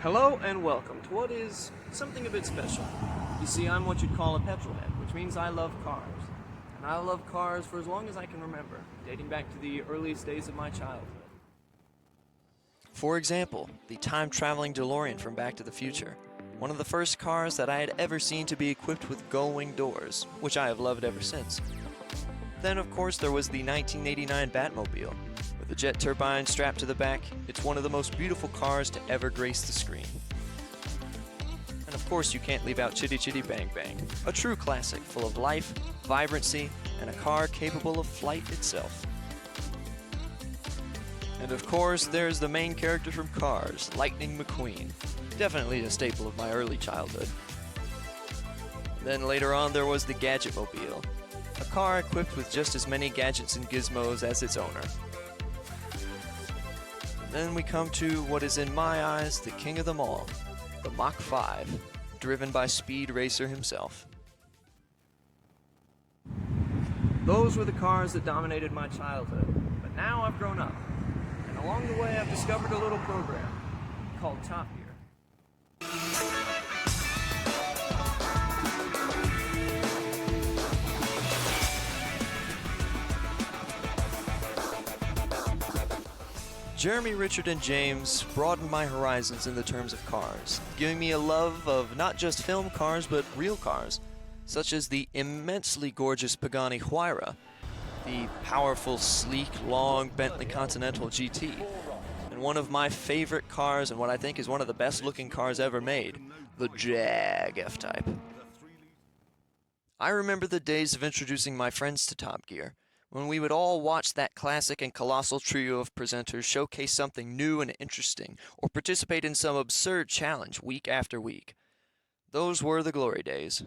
Hello and welcome to what is something a bit special. You see, I'm what you'd call a petrolhead, which means I love cars. And I love cars for as long as I can remember, dating back to the earliest days of my childhood. For example, the time-traveling DeLorean from Back to the Future, one of the first cars that I had ever seen to be equipped with gull-wing doors, which I have loved ever since. Then, of course, there was the 1989 Batmobile. With a jet turbine strapped to the back, it's one of the most beautiful cars to ever grace the screen. And of course, you can't leave out Chitty Chitty Bang Bang, a true classic full of life, vibrancy, and a car capable of flight itself. And of course, there's the main character from Cars, Lightning McQueen. Definitely a staple of my early childhood. Then later on, there was the Gadget Mobile, a car equipped with just as many gadgets and gizmos as its owner. Then we come to what is in my eyes the king of them all, the Mach 5, driven by Speed Racer himself. Those were the cars that dominated my childhood, but now I've grown up, and along the way I've discovered a little program called Top Gear. Jeremy, Richard, and James broadened my horizons in the terms of cars, giving me a love of not just film cars but real cars, such as the immensely gorgeous Pagani Huayra, the powerful, sleek, long Bentley Continental GT, and one of my favorite cars and what I think is one of the best looking cars ever made, the Jag F-Type. I remember the days of introducing my friends to Top Gear, when we would all watch that classic and colossal trio of presenters showcase something new and interesting, or participate in some absurd challenge week after week. Those were the glory days.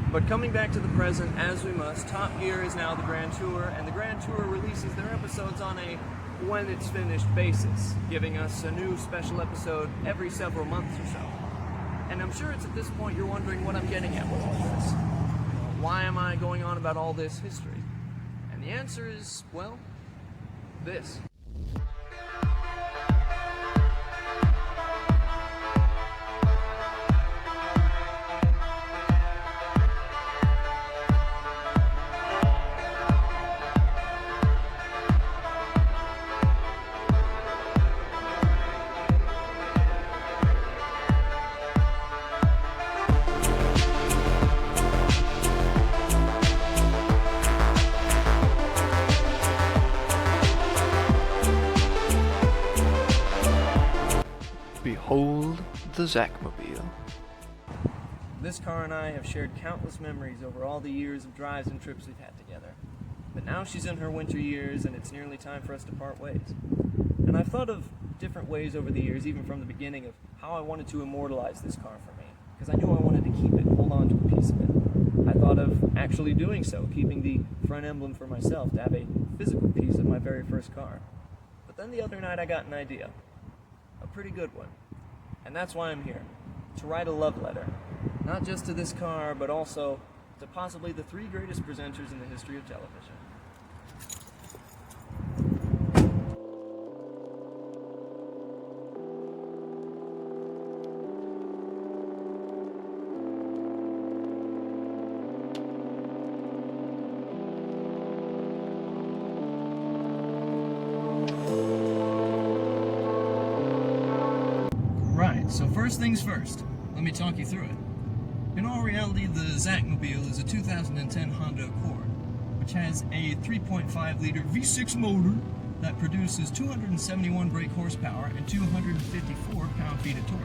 But coming back to the present, as we must, Top Gear is now the Grand Tour, and the Grand Tour releases their episodes on a when-it's-finished basis, giving us a new special episode every several months or so. And I'm sure it's at this point you're wondering what I'm getting at with all this. Why am I going on about all this history? The answer is, well, this. Behold the Zacmobile. This car and I have shared countless memories over all the years of drives and trips we've had together. But now she's in her winter years and it's nearly time for us to part ways. And I've thought of different ways over the years, even from the beginning, of how I wanted to immortalize this car for me. Because I knew I wanted to keep it, hold on to a piece of it. I thought of actually doing so, keeping the front emblem for myself, to have a physical piece of my very first car. But then the other night I got an idea. A pretty good one. And that's why I'm here, to write a love letter, not just to this car, but also to possibly the three greatest presenters in the history of television. So first things first, let me talk you through it. In all reality, the Zacmobile is a 2010 Honda Accord, which has a 3.5-liter V6 motor that produces 271 brake horsepower and 254 pound-feet of torque.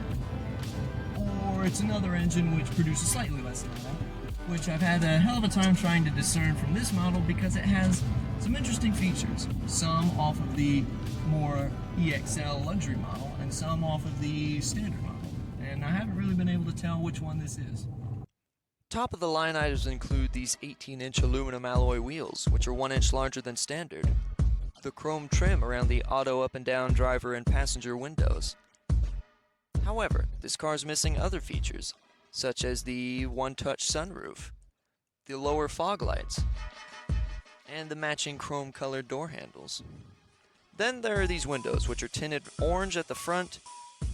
Or it's another engine which produces slightly less than that, which I've had a hell of a time trying to discern from this model because it has some interesting features, some off of the more EXL luxury model, and some off of the standard model. And I haven't really been able to tell which one this is. Top of the line items include these 18-inch aluminum alloy wheels, which are 1 inch larger than standard. The chrome trim around the auto up and down driver and passenger windows. However, this car is missing other features, such as the one-touch sunroof, the lower fog lights, and the matching chrome-colored door handles. Then there are these windows, which are tinted orange at the front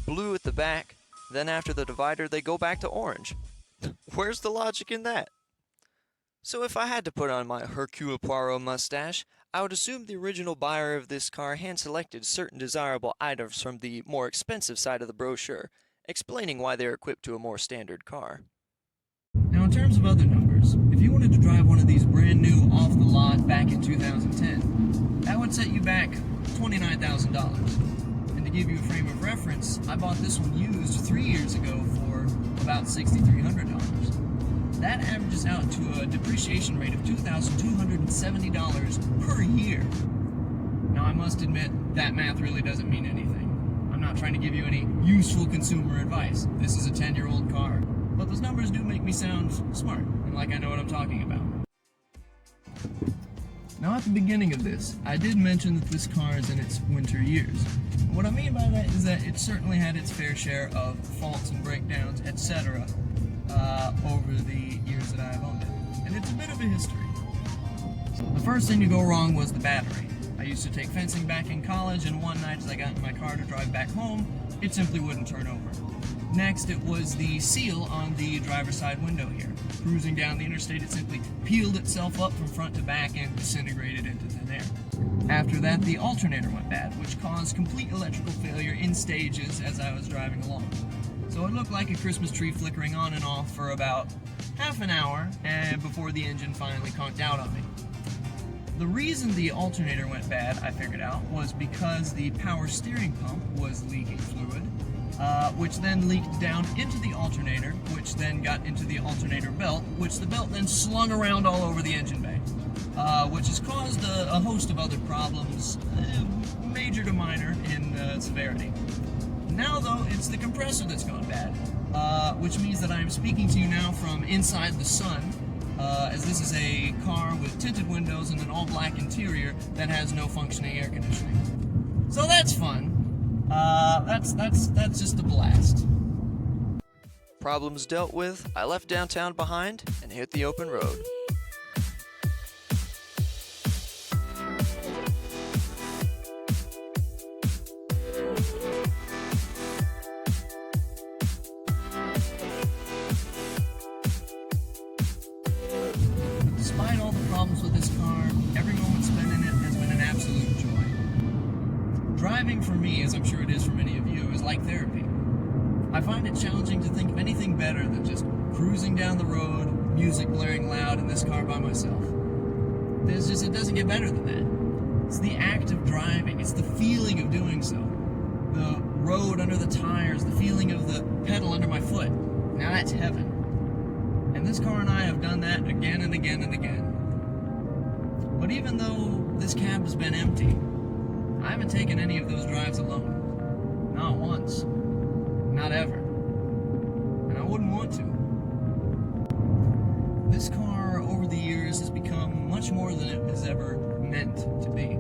blue at the back, then after the divider they go back to orange. Where's the logic in that? So if I had to put on my Hercule Poirot mustache, I would assume the original buyer of this car hand-selected certain desirable items from the more expensive side of the brochure, explaining why they're equipped to a more standard car. Now in terms of other numbers, if you wanted to drive one of these brand new off the lot back in 2010, that would set you back $29,000. And to give you a frame of reference, I bought this one used 3 years ago for about $6,300. That averages out to a depreciation rate of $2,270 per year. Now I must admit, that math really doesn't mean anything. I'm not trying to give you any useful consumer advice. This is a 10-year-old car. But those numbers do make me sound smart, and like I know what I'm talking about. Now at the beginning of this, I did mention that this car is in its winter years. What I mean by that is that it certainly had its fair share of faults and breakdowns, etc. Over the years that I've owned it. And it's a bit of a history. The first thing to go wrong was the battery. I used to take fencing back in college, and one night as I got in my car to drive back home, it simply wouldn't turn over. Next, it was the seal on the driver's side window here. Cruising down the interstate, it simply peeled itself up from front to back and disintegrated into thin air. After that, the alternator went bad, which caused complete electrical failure in stages as I was driving along. So it looked like a Christmas tree flickering on and off for about half an hour before the engine finally conked out on me. The reason the alternator went bad, I figured out, was because the power steering pump was leaking fluid, which then leaked down into the alternator, which then got into the alternator belt, which the belt then slung around all over the engine bay, which has caused a host of other problems, major to minor in severity. Now, though, it's the compressor that's gone bad, which means that I am speaking to you now from inside the sun, as this is a car with tinted windows and an all-black interior that has no functioning air conditioning. So that's fun. That's just a blast. Problems dealt with, I left downtown behind and hit the open road. Despite all the problems with this car, every moment spent in it has been an absolute joy. Driving for me, as I'm sure it is for many of you, is like therapy. I find it challenging to think of anything better than just cruising down the road, music blaring loud in this car by myself. It doesn't get better than that. It's the act of driving, it's the feeling of doing so. The road under the tires, the feeling of the pedal under my foot. Now that's heaven. And this car and I have done that again and again and again. But even though this cab has been empty, I haven't taken any of those drives alone. Not once. Not ever. And I wouldn't want to. This car, over the years, has become much more than it was ever meant to be.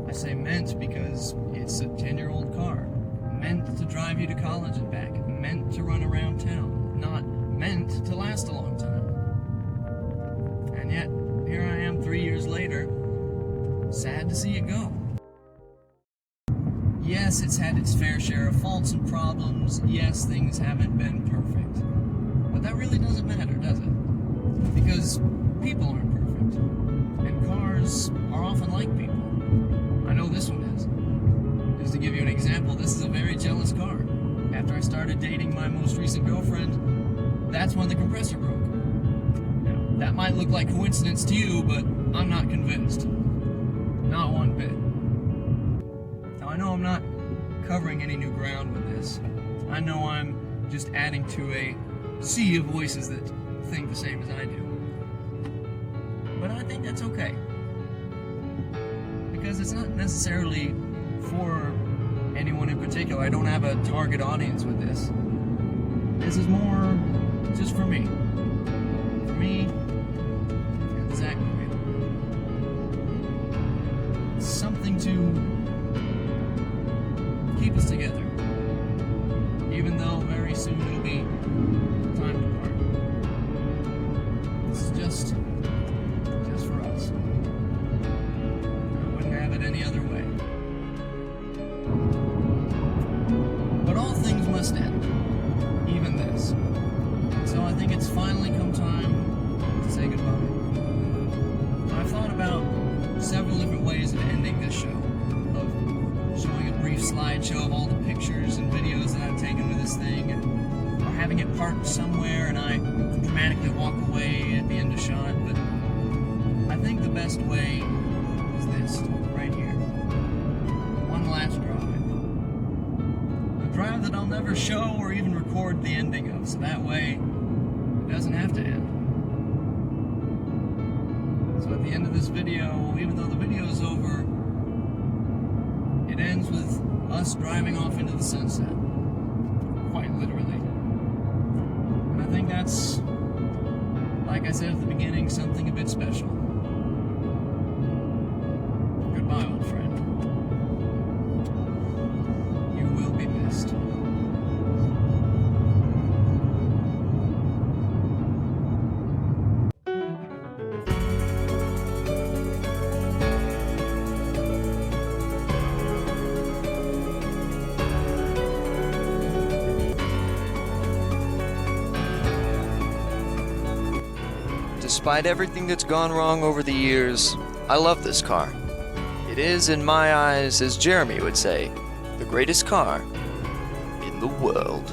I say meant because it's a 10-year-old car. Meant to drive you to college and back. Meant to run around town. Not meant to last a long time. And yet, here I am 3 years later, sad to see it go. Yes, it's had its fair share of faults and problems. Yes, things haven't been perfect. But that really doesn't matter, does it? Because people aren't perfect. And cars are often like people. I know this one is. Just to give you an example, this is a very jealous car. After I started dating my most recent girlfriend, that's when the compressor broke. Now, that might look like coincidence to you, but I'm not convinced. Not one bit. Now, I know I'm not covering any new ground with this. I know I'm just adding to a sea of voices that think the same as I do. But I think that's okay. Because it's not necessarily for anyone in particular. I don't have a target audience with this. This is more just for me. For me and Zach Mobile. It's something to keep us together. Even though very soon it'll be time to part. This is just for us. I wouldn't have it any other way. But all things slideshow of all the pictures and videos that I've taken with this thing, or having it parked somewhere and I dramatically walk away at the end of shot, but I think the best way is this, right here. One last drive. A drive that I'll never show or even record the ending of, so that way it doesn't have to end. So at the end of this video, even though the video is over, it ends with us driving off into the sunset. Quite literally. And I think that's, like I said at the beginning, something a bit special. Goodbye, old friend. You will be missed. Despite everything that's gone wrong over the years, I love this car. It is, in my eyes, as Jeremy would say, the greatest car in the world.